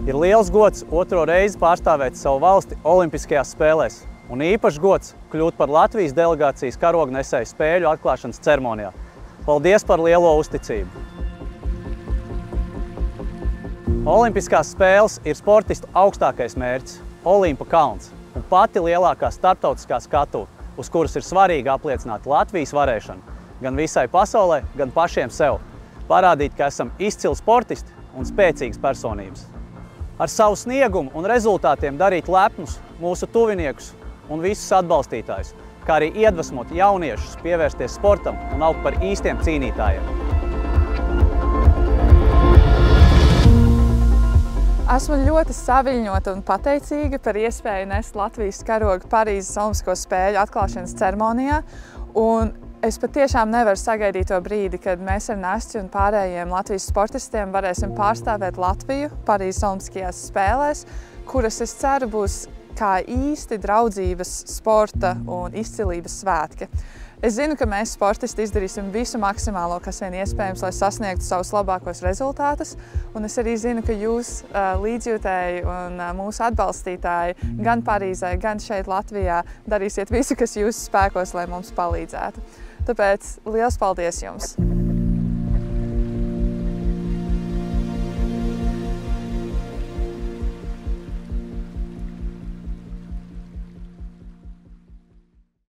Ir liels gods otro reizi pārstāvēt savu valsti Olimpiskajās spēlēs un īpašs gods kļūt par Latvijas delegācijas karognesēju spēļu atklāšanas ceremonijā. Paldies par lielo uzticību! Olimpiskās spēles ir sportistu augstākais mērķis – Olimpa kalns un pati lielākā starptautiskā skatuve, uz kuras ir svarīgi apliecināt Latvijas varēšanu gan visai pasaulē, gan pašiem sev. Parādīt, ka esam izcili sportisti un spēcīgas personības. Ar savu sniegumu un rezultātiem darīt lepnus mūsu tuviniekus un visus atbalstītājus, kā arī iedvesmot jauniešus pievērsties sportam un augt par īstiem cīnītājiem. Esmu ļoti saviļņota un pateicīga par iespēju nest Latvijas karogu Parīzes Olimpisko spēļu atklāšanas ceremonijā. Un es patiešām nevaru sagaidīt to brīdi, kad mēs ar Nesti un pārējiem Latvijas sportistiem varēsim pārstāvēt Latviju Parīzes Olimpiskajās spēlēs, kuras, es ceru, būs kā īsti draudzības, sporta un izcilības svētki. Es zinu, ka mēs sportisti izdarīsim visu maksimālo, kas vien iespējams, lai sasniegtu savus labākos rezultātus. Un es arī zinu, ka jūs, līdzjūtēji un mūsu atbalstītāji, gan Parīzē, gan šeit Latvijā, darīsiet visu, kas jūsu spēkos, lai mums palīdzētu. Tāpēc liels paldies jums!